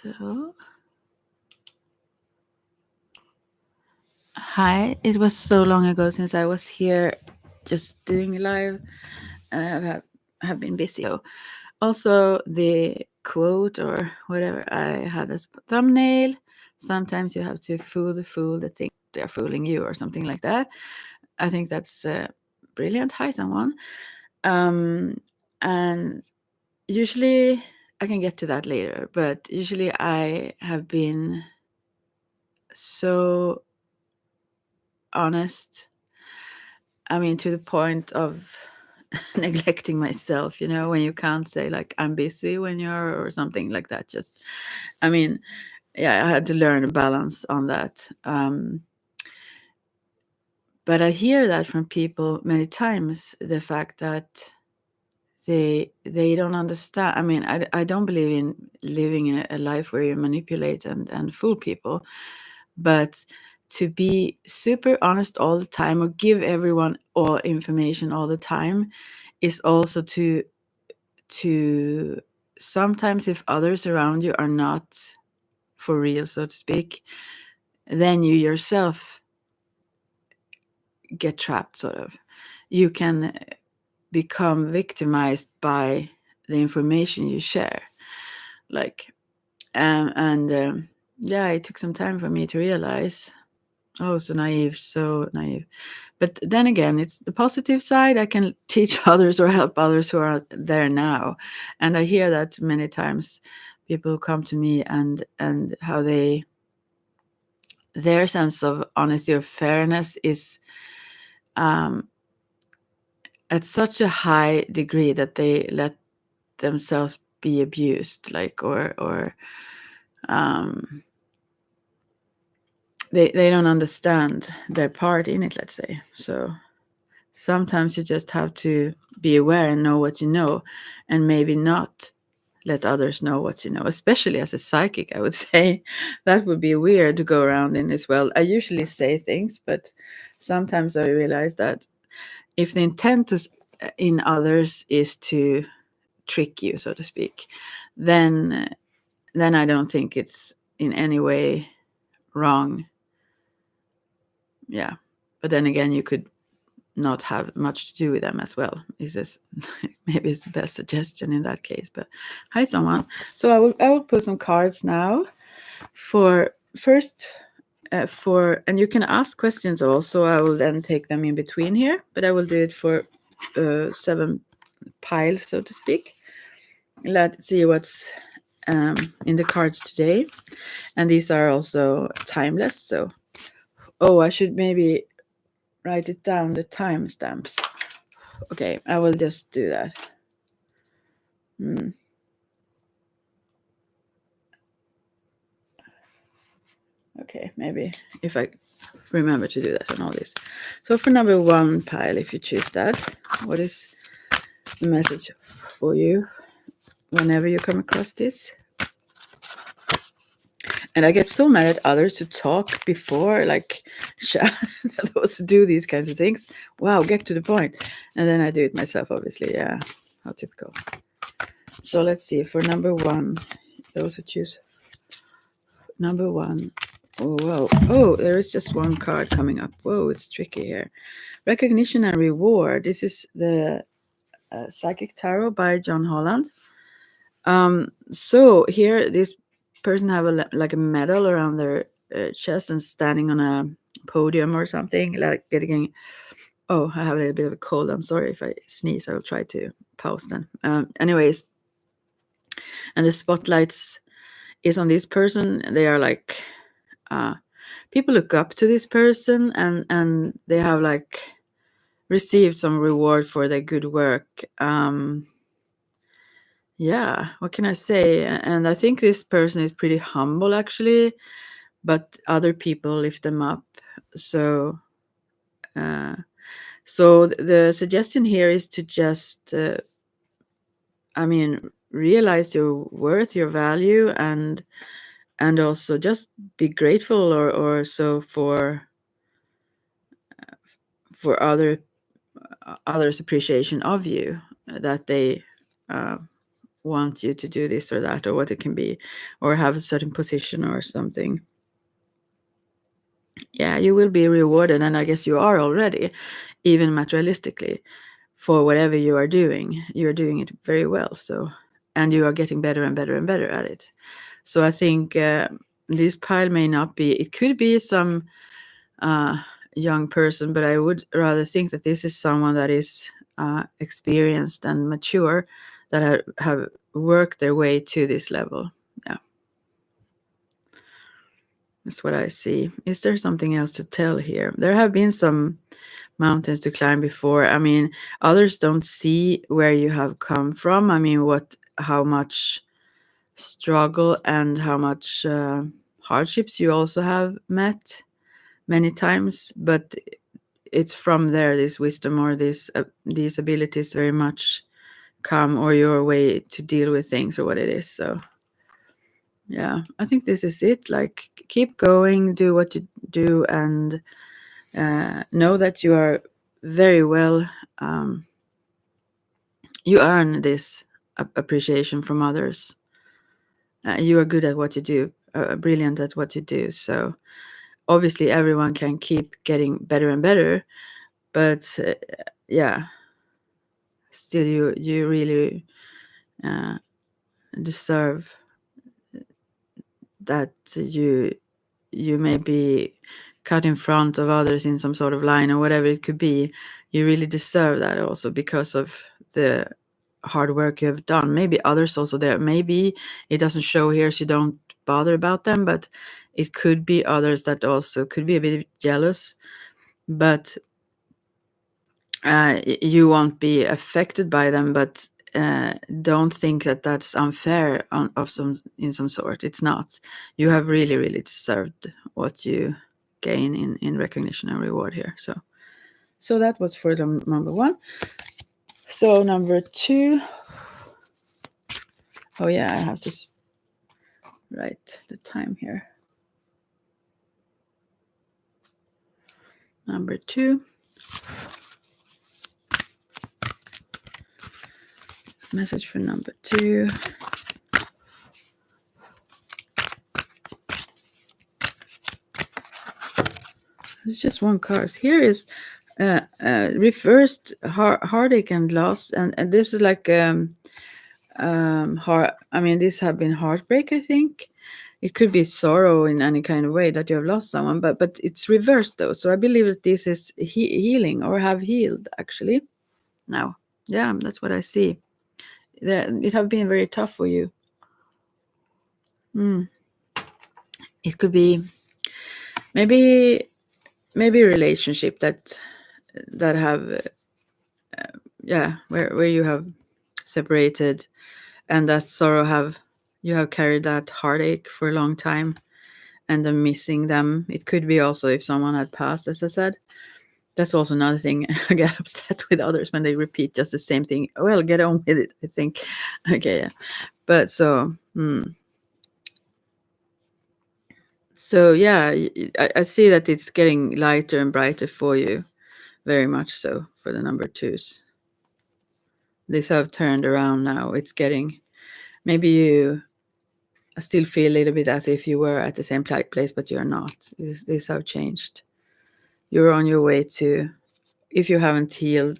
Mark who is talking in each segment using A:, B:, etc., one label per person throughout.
A: So, hi. It was so long ago since I was here just doing live. I have been busy. Also, the quote or whatever I had as thumbnail. Sometimes you have to fool the fool that think they're fooling you or something like that. I think that's brilliant. Hi, someone. And usually I can get to that later, but usually I have been so honest. I mean, to the point of neglecting myself, when you can't say like I'm busy when you're or something like that. Just, I mean, yeah, I had to learn a balance on that. But I hear that from people many times, the fact that they don't understand. I mean, I don't believe in living in a life where you manipulate and fool people, but to be super honest all the time or give everyone all information all the time is also to sometimes, if others around you are not for real, so to speak, then you yourself get trapped, sort of. You can become victimized by the information you share, like and yeah, it took some time for me to realize. Oh, so naive. But then again, it's the positive side. I can teach others or help others who are there now. And I hear that many times, people come to me and how their sense of honesty or fairness is um, at such a high degree that they let themselves be abused, like or um, they don't understand their part in it, let's say. So sometimes you just have to be aware and know what you know, and maybe not let others know what you know, especially as a psychic. I would say that would be weird to go around in this world. I usually say things, but sometimes I realize that if the intent in others is to trick you, so to speak, then I don't think it's in any way wrong. Yeah, but then again, you could not have much to do with them as well. Is this maybe it's the best suggestion in that case? But hi, someone. So I will put some cards now for first for, and you can ask questions also. I will then take them in between here, but I will do it for 7 piles, so to speak. Let's see what's in the cards today, and these are also timeless. So, oh, I should maybe write it down, the timestamps. Okay, I will just do that. Okay, maybe if I remember to do that and all this. So for number 1 pile, if you choose that, what is the message for you whenever you come across this? And I get so mad at others who talk before, like those who do these kinds of things. Wow, get to the point. And then I do it myself, obviously. Yeah, how typical. So let's see, for number 1, those who choose number 1. Oh, whoa. Oh, there is just one card coming up. Whoa, it's tricky here. Recognition and reward. This is the Psychic Tarot by John Holland. So here, this person have like a medal around their chest and standing on a podium or something, like getting. Oh, I have a little bit of a cold. I'm sorry if I sneeze. I will try to pause then. Anyways, and the spotlights is on this person. They are like people look up to this person, and they have like received some reward for their good work. Yeah, what can I say? And I think this person is pretty humble, actually, but other people lift them up. So, so the suggestion here is to just, I mean, realize your worth, your value, and also just be grateful or so for others' appreciation of you, that they want you to do this or that, or what it can be, or have a certain position or something. Yeah, you will be rewarded, and I guess you are already, even materialistically, for whatever you are doing. You're doing it very well, so, and you are getting better and better and better at it. So I think this pile may not be. It could be some young person, but I would rather think that this is someone that is experienced and mature, that have worked their way to this level. Yeah. That's what I see. Is there something else to tell here? There have been some mountains to climb before. I mean, others don't see where you have come from. I mean, how much struggle and how much hardships you also have met many times. But it's from there, this wisdom or these abilities very much come, or your way to deal with things, or what it is. So yeah, I think this is it. Like, keep going, do what you do, and know that you are very well, you earn this appreciation from others. You are good at what you do, brilliant at what you do. So obviously everyone can keep getting better and better, but yeah, still you really deserve that. You may be cut in front of others in some sort of line or whatever it could be. You really deserve that also, because of the hard work you have done. Maybe others also there, maybe it doesn't show here, so you don't bother about them, but it could be others that also could be a bit jealous, but you won't be affected by them. But don't think that that's unfair in some sort. It's not. You have really, really deserved what you gain in recognition and reward here. So that was for the number one. So number two. Oh yeah, I have to write the time here. Number two. Message for number two. It's just one card. Here is reversed heartache and loss, and this is like I mean, these have been heartbreak. I think it could be sorrow in any kind of way that you have lost someone, but it's reversed though. So I believe that this is healing, or have healed actually. Now, yeah, that's what I see. It have been very tough for you. It could be maybe a relationship that have where you have separated, and that sorrow you have carried that heartache for a long time, and then missing them. It could be also if someone had passed, as I said. That's also another thing. I get upset with others when they repeat just the same thing. Well, get on with it, I think. Okay, yeah. But so yeah, I see that it's getting lighter and brighter for you, very much so, for the number twos. These have turned around now. It's getting, maybe you still feel a little bit as if you were at the same place, but you're not. These have changed. You're on your way to, if you haven't healed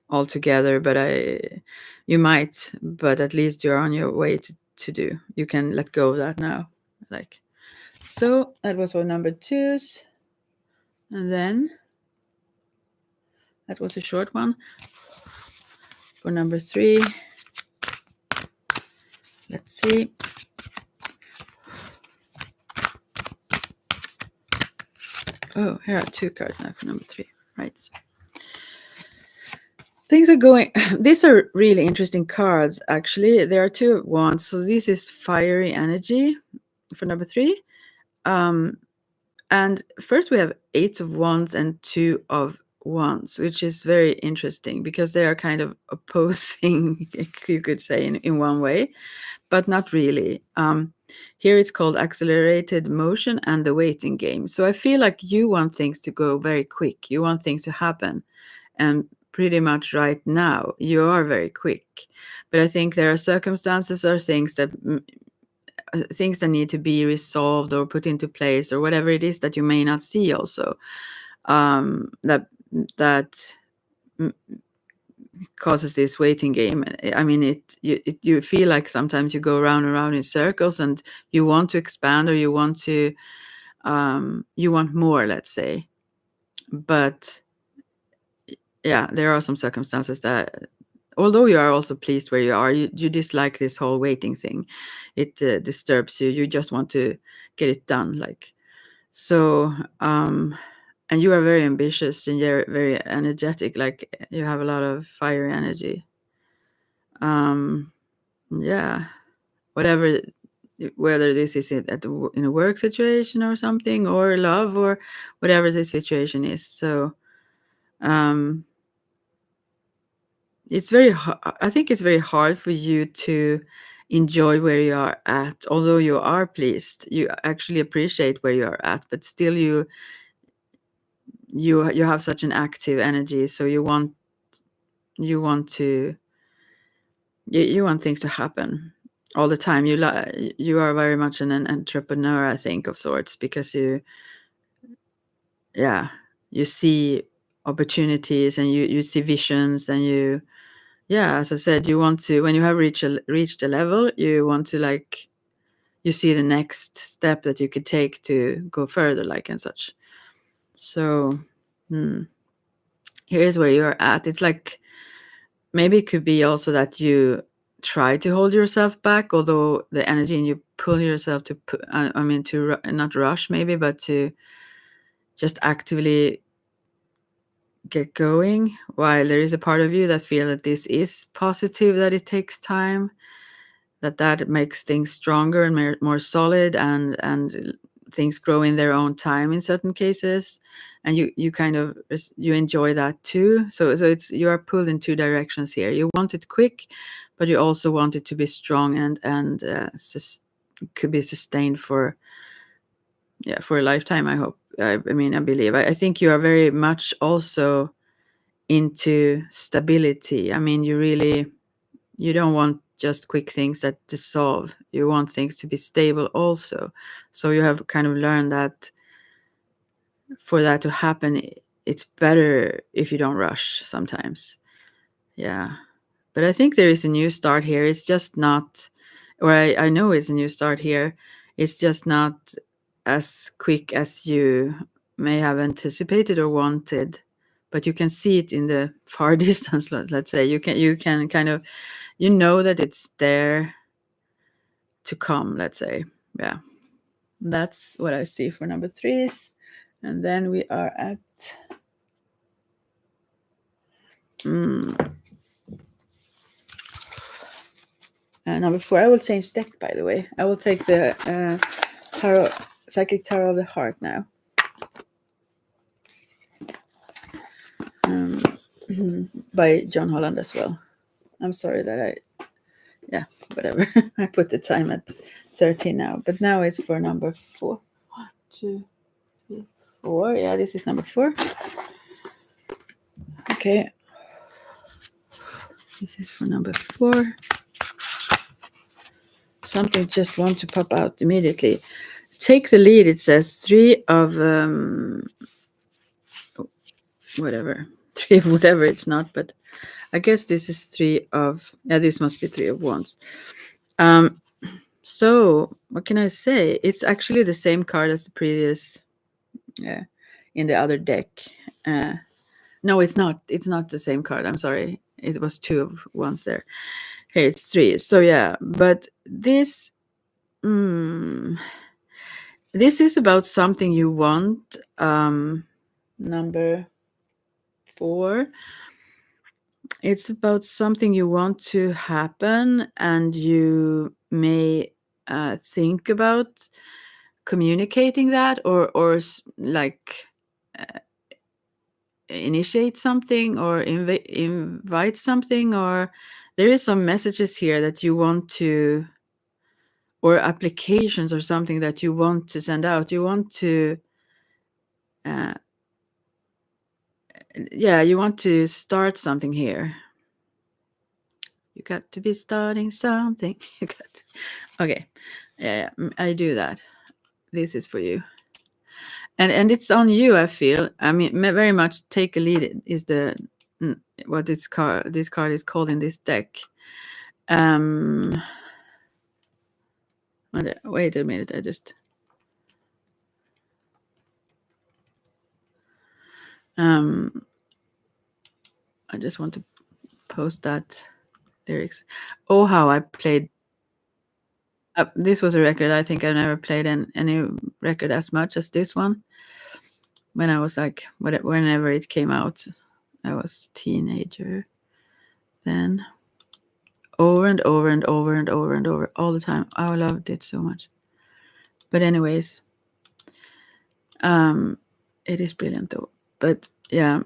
A: altogether, but you might, but at least you're on your way to do. You can let go of that now. Like, so that was for number twos. And then that was a short one. For number three, let's see. Oh, here are two cards now for number three. Right. Things are going, these are really interesting cards, actually. There are two of wands. So this is fiery energy for number three. And first we have 8 of wands and 2 of wands, which is very interesting because they are kind of opposing, you could say, in one way, but not really. Here it's called accelerated motion and the waiting game. So I feel like you want things to go very quick. You want things to happen and pretty much right now. You are very quick, but I think there are circumstances or things that need to be resolved or put into place or whatever it is that you may not see also, that causes this waiting game. I mean, you feel like sometimes you go round and round in circles, and you want to expand, or you want to you want more, let's say. But yeah, there are some circumstances that, although you are also pleased where you are, you dislike this whole waiting thing. It disturbs you. You just want to get it done, like. So and you are very ambitious, and you're very energetic, like you have a lot of fiery energy. Yeah, whatever, whether this is in a work situation or something, or love, or whatever the situation is. So um it's very I think it's very hard for you to enjoy where you are at. Although you are pleased, you actually appreciate where you are at, but still you have such an active energy, so you want you want things to happen all the time. You are very much an entrepreneur, I think, of sorts, because yeah, you see opportunities, and you see visions, and yeah, as I said, you want to, when you have reached a level, you want to, like, you see the next step that you could take to go further, like, and such. So here's where you're at. It's like, maybe it could be also that you try to hold yourself back, although the energy, and you pull yourself to I mean, to not rush maybe, but to just actively get going, while there is a part of you that feel that this is positive, that it takes time, that makes things stronger and more solid, and things grow in their own time in certain cases, and you kind of you enjoy that too. So it's, you are pulled in two directions here. You want it quick, but you also want it to be strong, and could be sustained for a lifetime, I hope. I mean, I believe, I think you are very much also into stability. I mean, you don't want just quick things that dissolve. You want things to be stable also. So you have kind of learned that for that to happen, it's better if you don't rush sometimes. Yeah. But I think there is a new start here. It's just not, or I know it's a new start here. It's just not as quick as you may have anticipated or wanted. But you can see it in the far distance. Let's say you can kind of, that it's there to come. Let's say, yeah. That's what I see for number 3s, and then we are at number 4. I will change deck, by the way. I will take the tarot, psychic tarot of the heart now. By John Holland as well. I'm sorry that whatever. I put the time at 13 now, but now it's for number 4. 1, 2, 3, 4. Yeah, this is number 4. Okay. This is for number 4. Something just wants to pop out immediately. Take the lead, it says. 3 of whatever. 3 of whatever it's not, but I guess this is 3 of, this must be 3 of Wands. So what can I say? It's actually the same card as the previous in the other deck. No, it's not. It's not the same card. I'm sorry. It was 2 of Wands there. Here it's 3. So yeah, but this is about something you want. Number 4. It's about something you want to happen, and you may think about communicating that, or like initiate something, or invite something, or there is some messages here that you want to, or applications or something that you want to send out. You want to yeah, you want to start something here. You got to be starting something. You got to, okay. Yeah, I do that. This is for you. And it's on you, I feel. I mean, very much take a lead is the what this card is called in this deck. Wait a minute, I just want to post that lyrics. Oh, how I played. This was a record. I think I never played any record as much as this one. When I was like, whenever it came out, I was a teenager then. Over and over and over and over and over all the time. I loved it so much. But anyways, it is brilliant though. But yeah,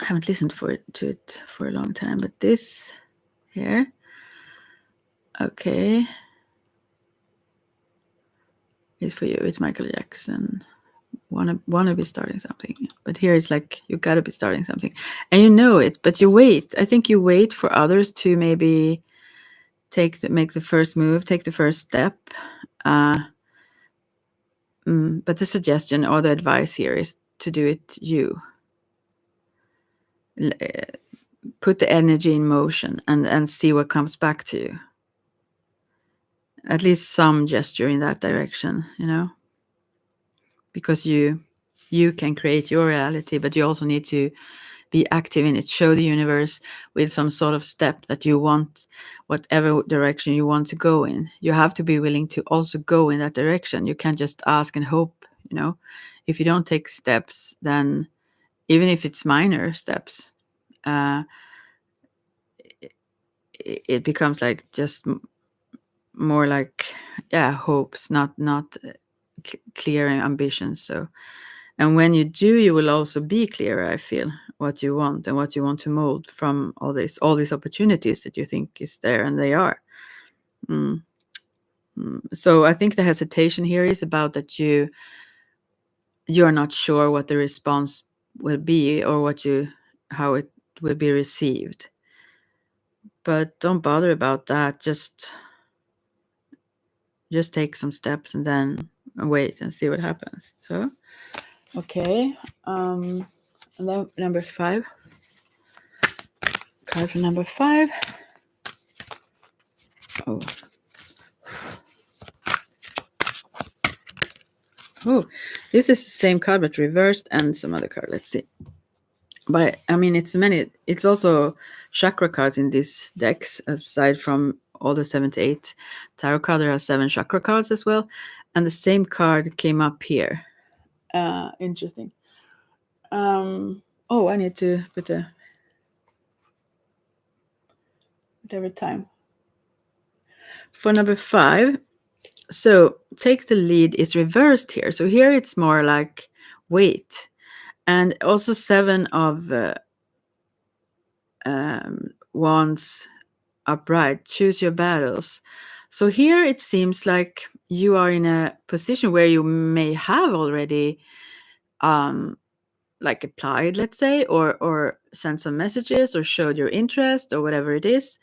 A: I haven't listened to it for a long time. But this here, okay, is for you. It's Michael Jackson. Wanna be starting something, but here it's like you gotta be starting something, and you know it, but you wait. I think you wait for others to maybe make the first move, take the first step. But the suggestion or the advice here is to do it you. Put the energy in motion and see what comes back to you. At least some gesture in that direction, because you can create your reality, but you also need to be active in it. Show the universe with some sort of step that you want, whatever direction you want to go in. You have to be willing to also go in that direction. You can't just ask and hope, If you don't take steps, then even if it's minor steps, it becomes like just more like, hopes, not clear ambitions. So, and when you do, you will also be clearer, I feel, what you want and what you want to mold from all these opportunities that you think is there, and they are. So I think the hesitation here is about that you're not sure what the response will be or how it will be received. But don't bother about that. Just take some steps and then wait and see what happens. So, okay. And then number 5. Card for number 5. Oh. Oh, this is the same card but reversed, and some other card. Let's see. But I mean, it's also chakra cards in these decks, aside from all the 78 tarot cards. There are 7 chakra cards as well, and the same card came up here. Interesting. Oh, I need to put whatever time for number 5. So take the lead is reversed here. So here it's more like wait, and also 7 of wands upright. Choose your battles. So here it seems like you are in a position where you may have already like applied, let's say, or sent some messages or showed your interest or whatever it is.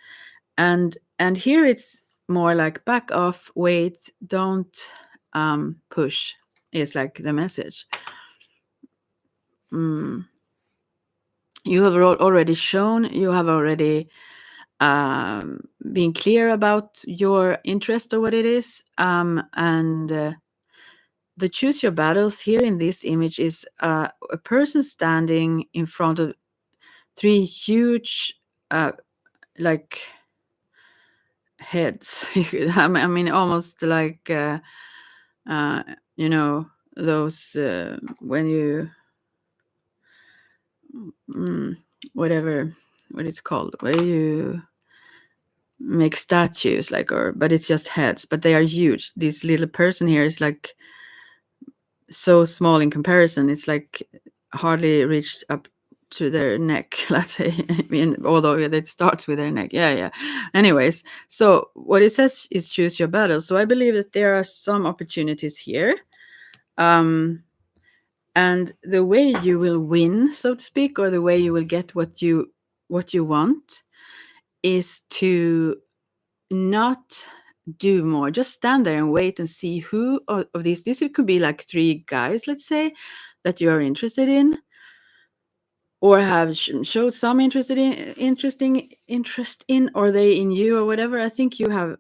A: And here it's more like back off, wait, don't push. It's like the message. You have already shown, you have already been clear about your interest or what it is. And the choose your battles here in this image is a person standing in front of 3 huge like heads. I mean, almost like those when you whatever what it's called, where you make statues, but it's just heads, but they are huge. This little person here is like so small in comparison. It's like hardly reached up to their neck, let's say. I mean, although it starts with their neck. Yeah. Anyways, so what it says is choose your battle. So I believe that there are some opportunities here. And the way you will win, so to speak, or the way you will get what you want, is to not do more. Just stand there and wait and see who of these. This could be like 3 guys, let's say, that you are interested in, or have showed some interest in, or they in you, or whatever. I think you have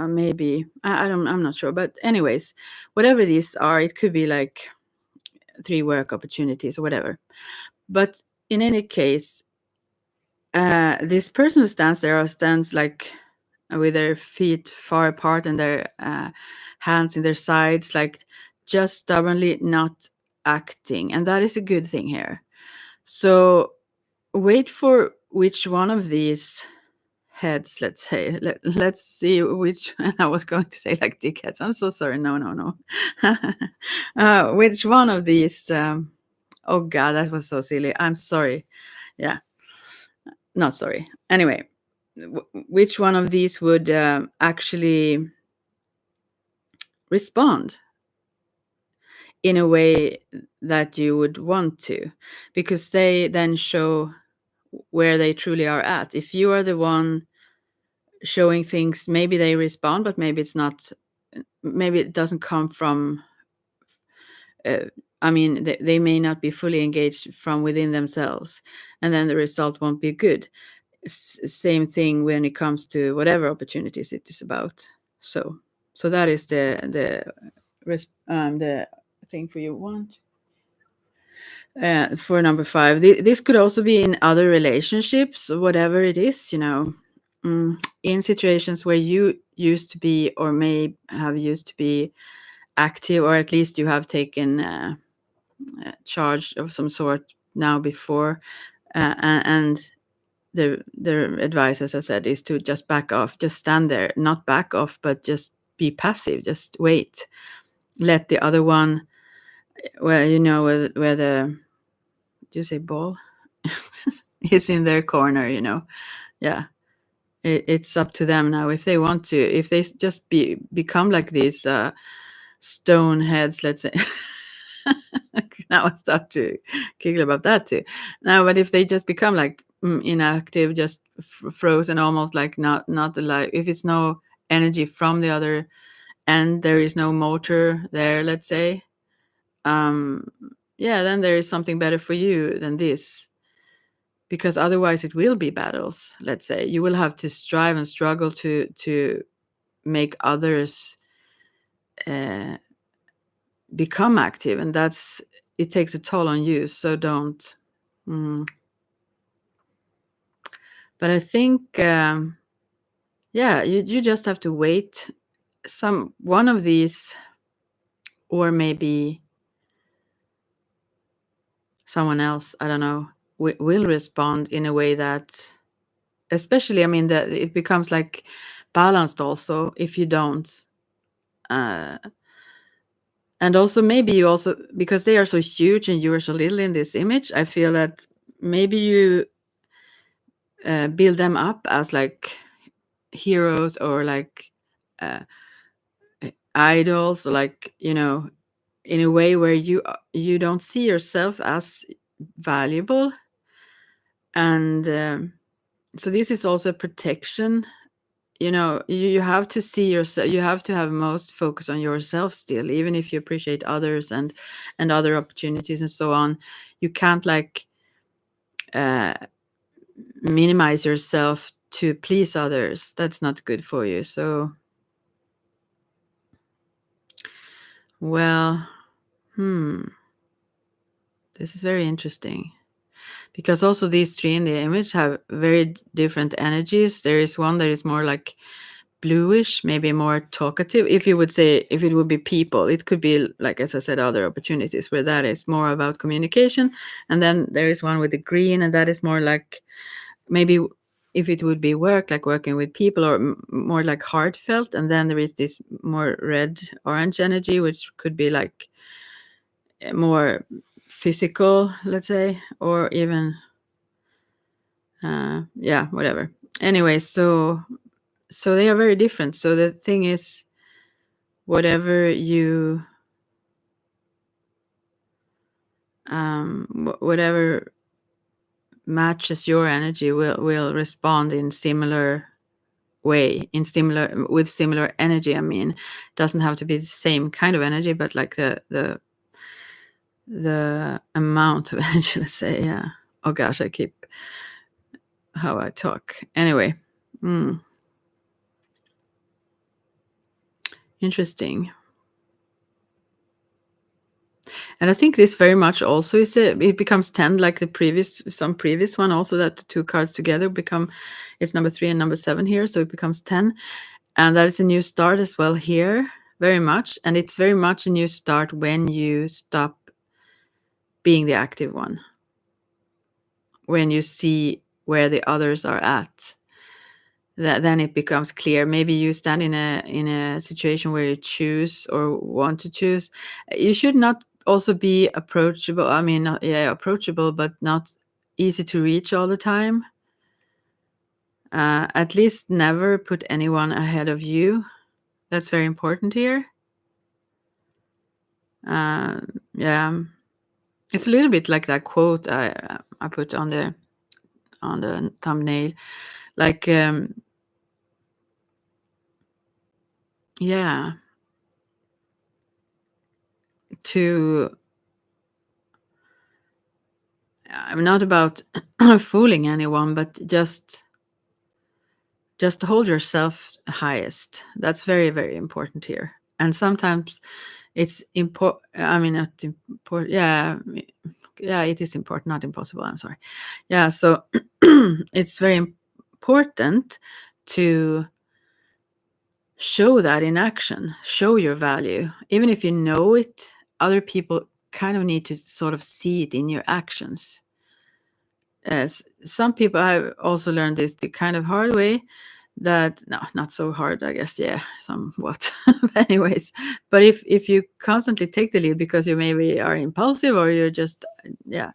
A: maybe I'm not sure, but anyways, whatever these are, it could be like 3 work opportunities or whatever. But in any case, this person who stands there, or stands like with their feet far apart and their hands in their sides, like just stubbornly not acting, and that is a good thing here. So wait for which one of these heads, let's say, let's see which. I was going to say like dickheads, I'm so sorry, no. Which one of these oh god, that was so silly, I'm sorry. Yeah, not sorry. Anyway, which one of these would actually respond in a way that you would want to, because they then show where they truly are at. If you are the one showing things, maybe they respond, but maybe it's not, maybe it doesn't come from I mean, they may not be fully engaged from within themselves, and then the result won't be good. Same thing when it comes to whatever opportunities it is about. So that is the thing for you want. For number 5, this could also be in other relationships, whatever it is, in situations where you used to be, or may have used to be active, or at least you have taken charge of some sort now before, and the advice, as I said, is to just back off, just stand there, not back off, but just be passive, just wait, let the other one, well, where the, do you say ball, is in their corner, yeah. It's up to them now if they want to, if they just become like these stone heads, let's say. Now I start to giggle about that too. Now, but if they just become like inactive, just frozen, almost like not alive, if it's no energy from the other end, there is no motor there, let's say, um yeah, then there is something better for you than this, because otherwise it will be battles. Let's say you will have to strive and struggle to make others uh, become active, and it takes a toll on you, so don't. But I think yeah, you just have to wait. One of these, or maybe someone else, I don't know, will respond in a way that, especially, I mean, that it becomes like balanced also if you don't. And also, maybe you also, because they are so huge and you are so little in this image, I feel that maybe you build them up as like heroes, or like idols, like, in a way where you don't see yourself as valuable. And so this is also protection. You have to see yourself, you have to have most focus on yourself still, even if you appreciate others and other opportunities and so on. You can't like uh minimize yourself to please others. That's not good for you. So, well, this is very interesting, because also these 3 in the image have very different energies. There is one that is more like bluish, maybe more talkative. If you would say, if it would be people, it could be like, as I said, other opportunities where that is more about communication. And then there is one with the green, and that is more like, maybe if it would be work, like working with people, or more like heartfelt. And then there is this more red orange energy, which could be like more physical, let's say, or even yeah, whatever. Anyway, so they are very different. So the thing is, whatever you whatever matches your energy will respond in similar way, with similar energy. I mean, doesn't have to be the same kind of energy, but like the amount of energy, let's say. Yeah. Oh gosh, I keep how I talk. Anyway, interesting. And I think this very much also it becomes 10 like some previous one also, that the two cards together become, it's number 3 and number 7 here, so it becomes 10. And that is a new start as well here, very much. And it's very much a new start when you stop being the active one, when you see where the others are at. Then it becomes clear. Maybe you stand in a situation where you choose or want to choose. You should not also be approachable. I mean, approachable, but not easy to reach all the time. At least never put anyone ahead of you. That's very important here. Yeah, it's a little bit like that quote I put on the thumbnail. Like, yeah, to I'm not about fooling anyone, but just hold yourself highest. That's very, very important here. And sometimes it's important. I mean, not important. Yeah, it is important, not impossible. I'm sorry. Yeah, so it's very important to show that in action, show your value. Even if you know it, other people kind of need to sort of see it in your actions. As some people have also learned this the kind of hard way, that no, not so hard, I guess. Yeah, somewhat. But anyways, but if you constantly take the lead because you maybe are impulsive, or you're just, yeah,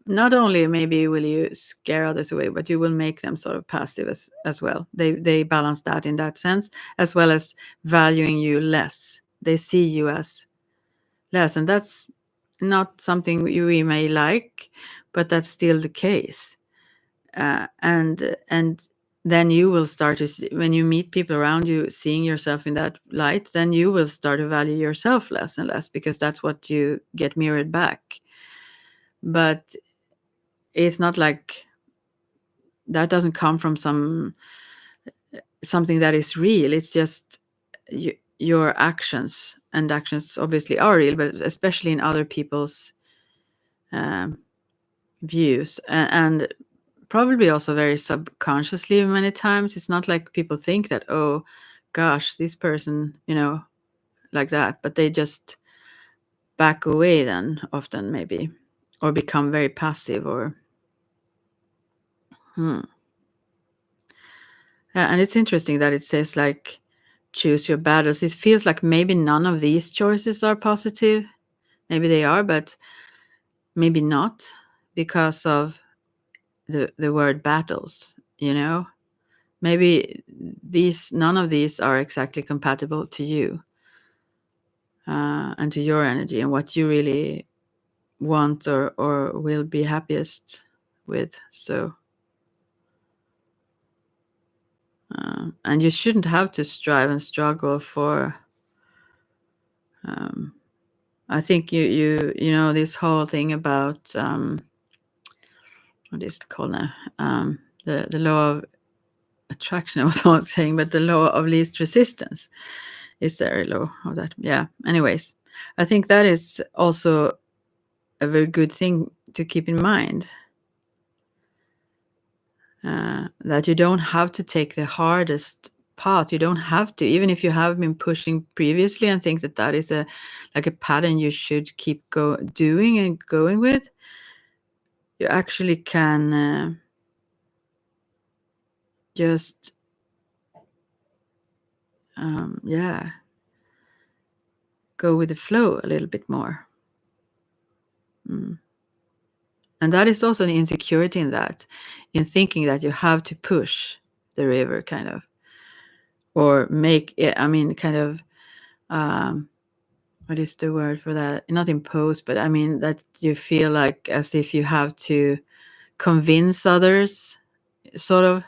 A: not only maybe will you scare others away, but you will make them sort of passive as well. They balance that in that sense, as well as valuing you less. They see you as less, and that's not something we may like, but that's still the case. And then you will start to see, when you meet people around you seeing yourself in that light, then you will start to value yourself less and less, because that's what you get mirrored back. But it's not like that doesn't come from something that is real. It's just your actions, and actions obviously are real, but especially in other people's views, and probably also very subconsciously many times. It's not like people think that, oh gosh, this person, like that, but they just back away then often, maybe, or become very passive, or and it's interesting that it says like choose your battles. It feels like maybe none of these choices are positive. Maybe they are, but maybe not, because of the word battles, maybe none of these are exactly compatible to you, and to your energy and what you really want, or will be happiest with. So and you shouldn't have to strive and struggle for, I think this whole thing about, what is it called now, the law of attraction, I was all saying, but the law of least resistance. Is there a law of that? Yeah. Anyways, I think that is also a very good thing to keep in mind, that you don't have to take the hardest path. You don't have to, even if you have been pushing previously and think that is a pattern you should keep doing and going with. You actually can just go with the flow a little bit more. And that is also an insecurity in thinking that you have to push the river, kind of, or make it, I mean, kind of, what is the word for that? Not impose, but I mean that you feel like as if you have to convince others, sort of,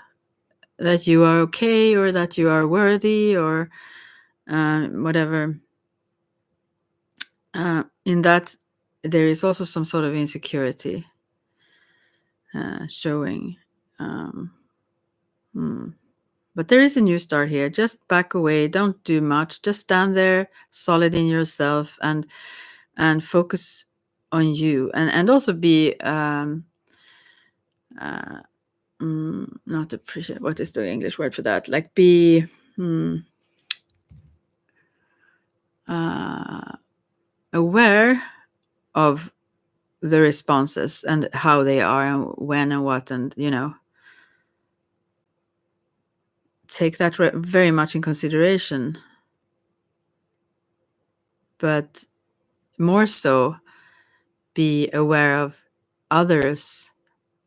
A: that you are okay or that you are worthy or whatever. In that, there is also some sort of insecurity showing. But there is a new start here. Just back away. Don't do much. Just stand there, solid in yourself, and focus on you, and also be not appreciate. What is the English word for that? Like be aware of the responses and how they are and when and what, and take that very much in consideration. But more so, be aware of others'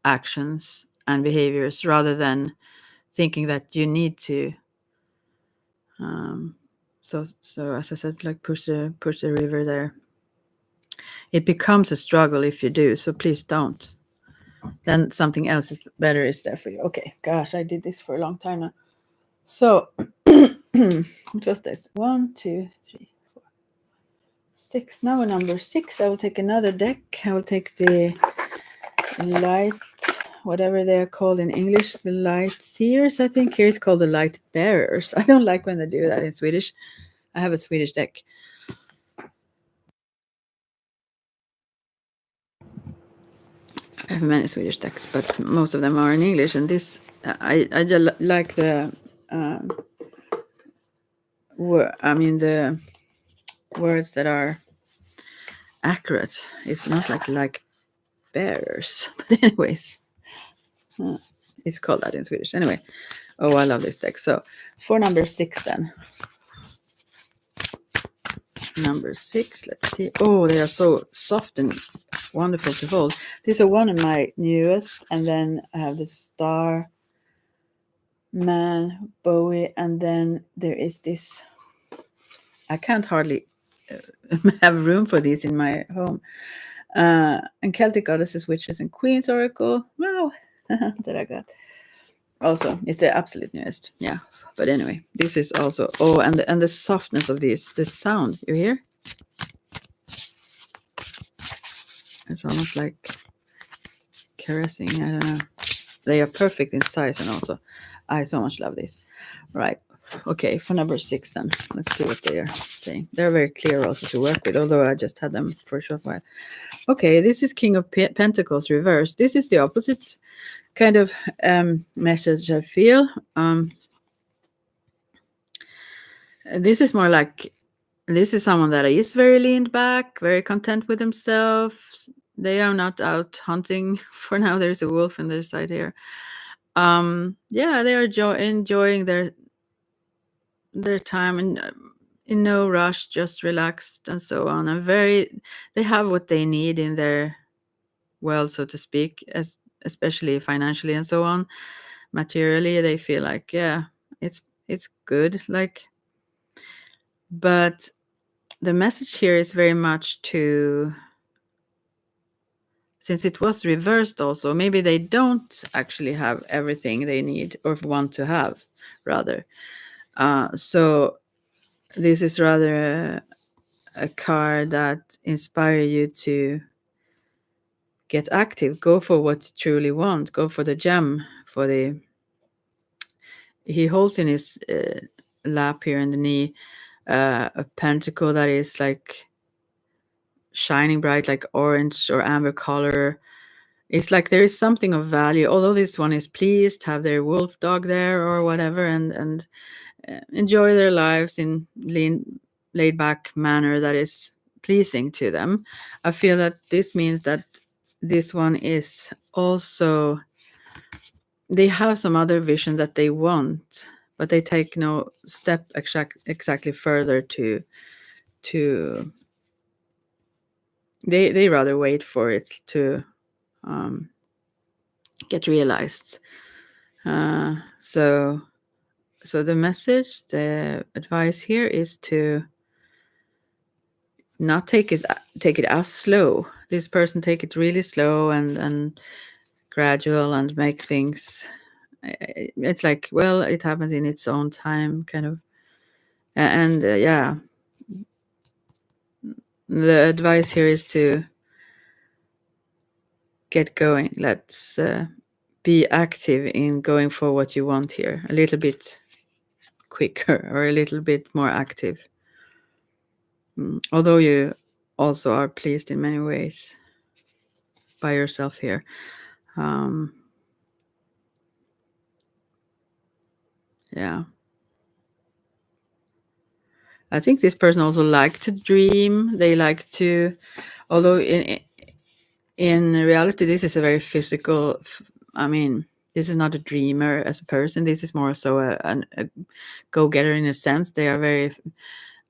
A: actions and behaviors rather than thinking that you need to. So as I said, like push the river there. It becomes a struggle if you do. So please don't. Then something else is better is there for you. Okay, gosh, I did this for a long time now. So just this 1, 2, 3, 4, 6. Now we're number 6. I will take another deck. I will take the light, whatever they're called in English, the light seers. I think here it's called the light bearers. I don't like when they do that in Swedish. I have a Swedish deck. I have many Swedish decks, but most of them are in English. And this, I just like the the words that are accurate. It's not like bearers, but anyways, it's called that in Swedish. Anyway, oh, I love this deck. So for number 6 then. Number 6, let's see. Oh, they are so soft and wonderful to hold. These are one of my newest, and then I have the Star Man, Bowie, and then there is this. I can't hardly have room for these in my home. And Celtic Goddesses, Witches, and Queens Oracle. Wow, that I got. Also, it's the absolute newest. Yeah, but anyway, this is also. Oh, and the softness of this, the sound you hear. It's almost like caressing. I don't know. They are perfect in size, and also, I so much love this. Right. Okay, for number 6 then. Let's see what they are saying. They're very clear also to work with, although I just had them for a short while. Okay, this is King of Pentacles reversed. This is the opposite kind of message I feel. This is more like, this is someone that is very leaned back, very content with themselves. They are not out hunting for now. There's a wolf on their side here. Yeah, they are enjoying their time and in no rush, just relaxed and so on. And they have what they need in their world, so to speak, especially financially and so on. Materially, they feel like, yeah, it's good. Like, but the message here is very much since it was reversed also, maybe they don't actually have everything they need or want to have, rather. So this is rather a card that inspire you to get active, go for what you truly want, go for the gem, he holds in his lap here in the knee a pentacle that is like shining bright, like orange or amber color. It's like there is something of value, although this one is pleased to have their wolf dog there or whatever, and enjoy their lives in laid back manner that is pleasing to them. I feel that this means that this one is also, they have some other vision that they want, but they take no step exactly further to they rather wait for it to get realized. So the message, the advice here is to not take it as slow. This person take it really slow and gradual and make things. It's like, well, it happens in its own time, kind of. And yeah, the advice here is to get going. Let's be active in going for what you want here, a little bit quicker or a little bit more active. Although you also are pleased in many ways by yourself here. Yeah. I think this person also like to dream. They like to, although in reality, this is a very physical. I mean, this is not a dreamer as a person. This is more so a go-getter in a sense. They are very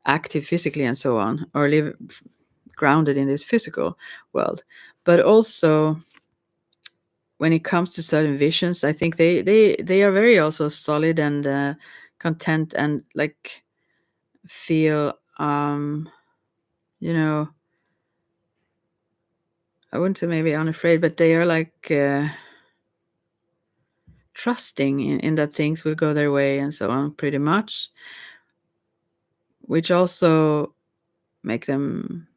A: active physically and so on, or live grounded in this physical world. But also, when it comes to certain visions, I think they are very also solid and content and like feel you know, I wouldn't say maybe unafraid, but they are like trusting in that things will go their way and so on, pretty much, which also make them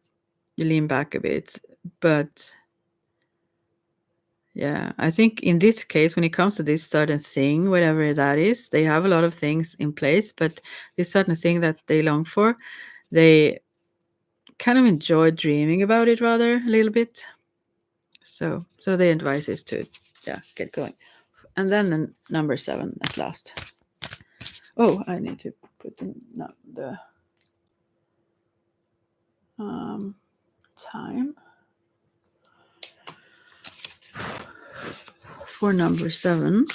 A: lean back a bit. But yeah, I think in this case, when it comes to this certain thing, whatever that is, they have a lot of things in place, but this certain thing that they long for, they kind of enjoy dreaming about it rather a little bit. So the advice is to, yeah, get going. And then number 7 at last. Oh, I need to put the time for number 7.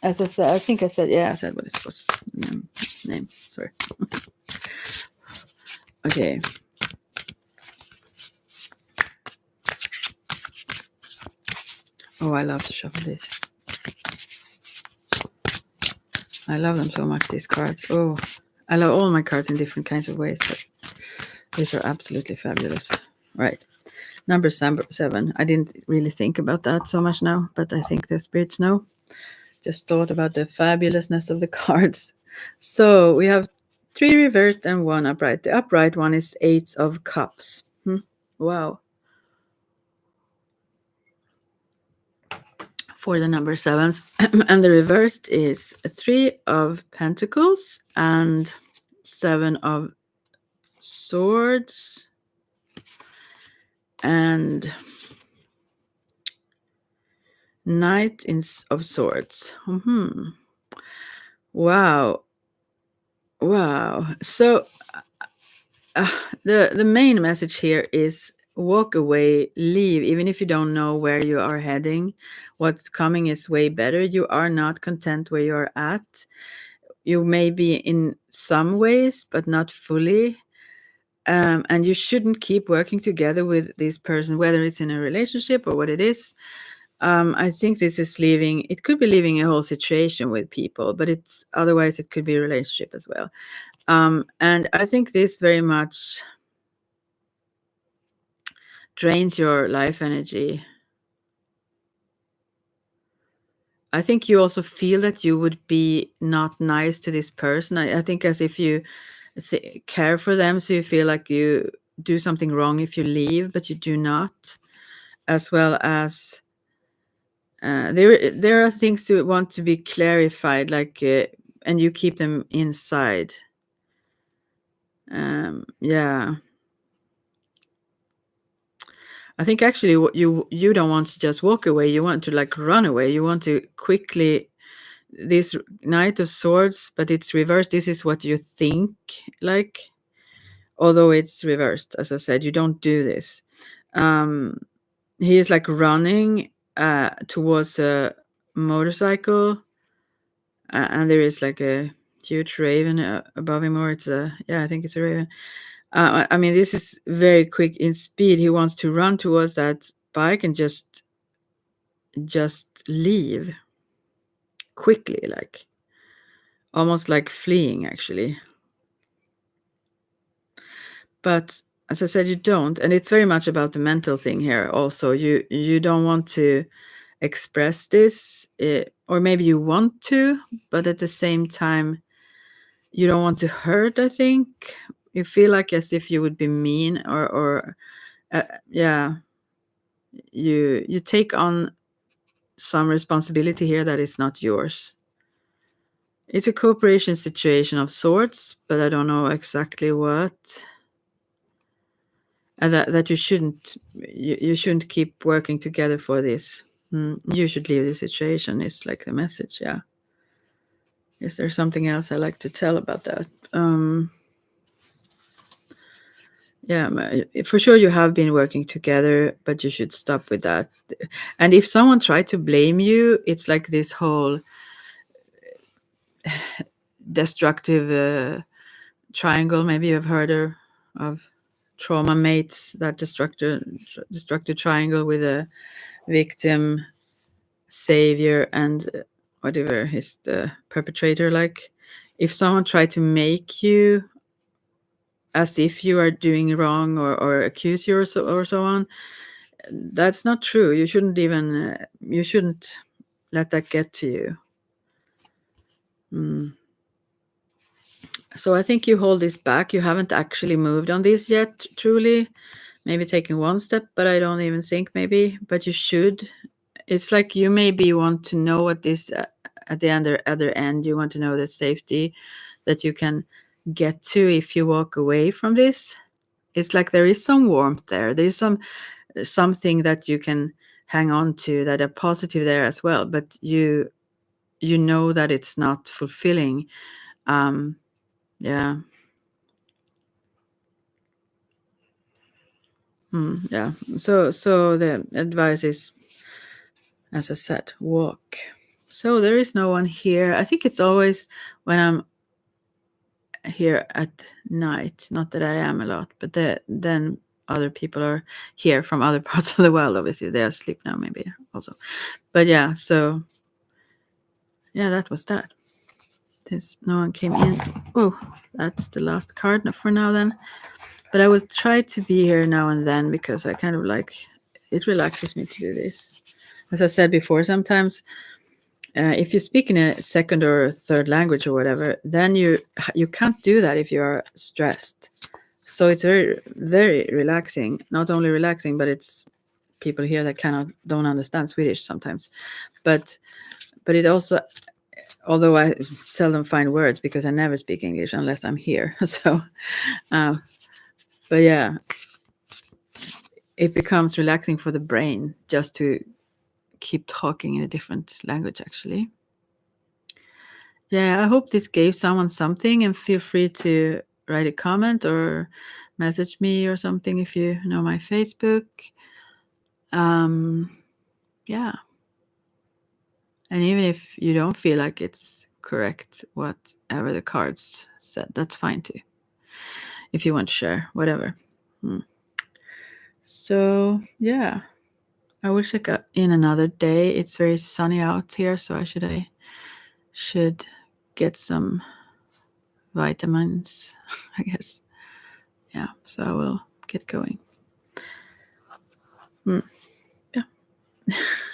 A: As I said, I think I said, yeah, I said what it was. Name. Sorry. Okay. Oh, I love to shuffle this. I love them so much, these cards. Oh, I love all my cards in different kinds of ways, but these are absolutely fabulous. Right. Number 7. I didn't really think about that so much now, but I think the spirits know. Just thought about the fabulousness of the cards. So we have 3 reversed and 1 upright. The upright one is 8 of Cups. Wow. For the number 7s. And the reversed is 3 of Pentacles and 7 of Swords and Knight of Swords. Wow. So the main message here is walk away, leave, even if you don't know where you are heading. What's coming is way better. You are not content where you're at. You may be in some ways, but not fully. And you shouldn't keep working together with this person, whether it's in a relationship or what it is. I think this is leaving. It could be leaving a whole situation with people, but otherwise it could be a relationship as well. And I think this very much drains your life energy. I think you also feel that you would be not nice to this person. I think as if you care for them, so you feel like you do something wrong if you leave, but you do not. As well as there are things that want to be clarified, like and you keep them inside. Yeah. I think actually what you don't want to just walk away. You want to like run away. You want to quickly. This Knight of Swords, but it's reversed. This is what you think like, although it's reversed. As I said, you don't do this. He is like running towards a motorcycle, and there is like a huge raven above him, or I think it's a raven. I mean, this is very quick in speed. He wants to run towards that bike and just leave quickly, like almost like fleeing, actually. But as I said, you don't, and it's very much about the mental thing here. Also, you don't want to express this, or maybe you want to, but at the same time, you don't want to hurt. I think you feel like as if you would be mean, or yeah, you take on some responsibility here that is not yours. It's a cooperation situation of sorts, but I don't know exactly what. And that you shouldn't keep working together for this. You should leave the situation is like the message. Yeah. Is there something else I like to tell about that? Yeah, for sure you have been working together, but you should stop with that. And if someone tried to blame you, it's like this whole destructive triangle. Maybe you've heard of trauma mates, that destructive triangle with a victim, savior, and whatever is the perpetrator. Like if someone tried to make you as if you are doing wrong, or accuse you, or so on, that's not true. You shouldn't let that get to you. So I think you hold this back. You haven't actually moved on this yet, truly. Maybe taking one step, but I don't even think maybe. But you should. It's like you maybe want to know what this at the other end. You want to know the safety that you can get to if you walk away from this. It's like there is some warmth there. There is something that you can hang on to, that are positive there as well. But you know that it's not fulfilling. Yeah. Yeah. So the advice is, as I said, walk. So there is no one here. I think it's always when I'm here at night. Not that I am a lot, but then other people are here from other parts of the world. Obviously, they are asleep now, maybe also. But yeah, so yeah, that was that. Since no one came in. Oh, that's the last card for now then. But I will try to be here now and then because I kind of like it relaxes me to do this. As I said before, sometimes if you speak in a second or third language or whatever, then you can't do that if you are stressed. So it's very, very relaxing. Not only relaxing, but it's people here that don't understand Swedish sometimes. But it also, although I seldom find words because I never speak English unless I'm here. So, but yeah, it becomes relaxing for the brain just to keep talking in a different language, actually. Yeah, I hope this gave someone something, and feel free to write a comment or message me or something if you know my Facebook. Yeah. And even if you don't feel like it's correct, whatever the cards said, that's fine too. If you want to share, whatever. So, yeah. I will check in another day. It's very sunny out here, so I should get some vitamins, I guess. Yeah, so I will get going. Yeah.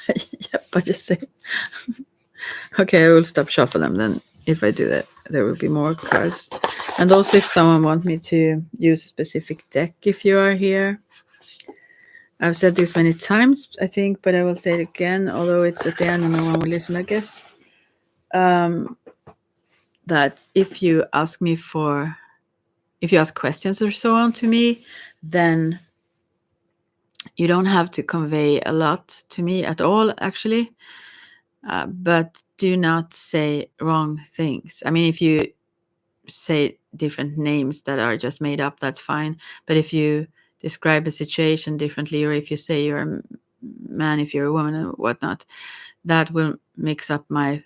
A: Yep, I just say. Okay, I will stop shuffling them then. If I do that, there will be more cards. And also if someone wants me to use a specific deck if you are here. I've said this many times, I think, but I will say it again, although it's at the end and no one will listen, I guess. That if you ask questions or so on to me, then you don't have to convey a lot to me at all, actually. But do not say wrong things. I mean, if you say different names that are just made up, that's fine. But if you describe a situation differently, or if you say you're a man, if you're a woman, and whatnot, that will mix up my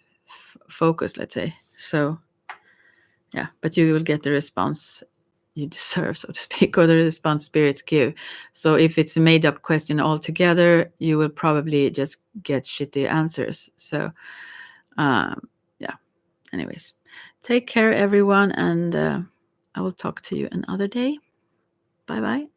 A: focus, let's say. So, yeah, but you will get the response you deserve, so to speak, or the response spirits give. So if it's a made up question altogether, you will probably just get shitty answers. So, yeah. Anyways, take care, everyone, and I will talk to you another day. Bye bye.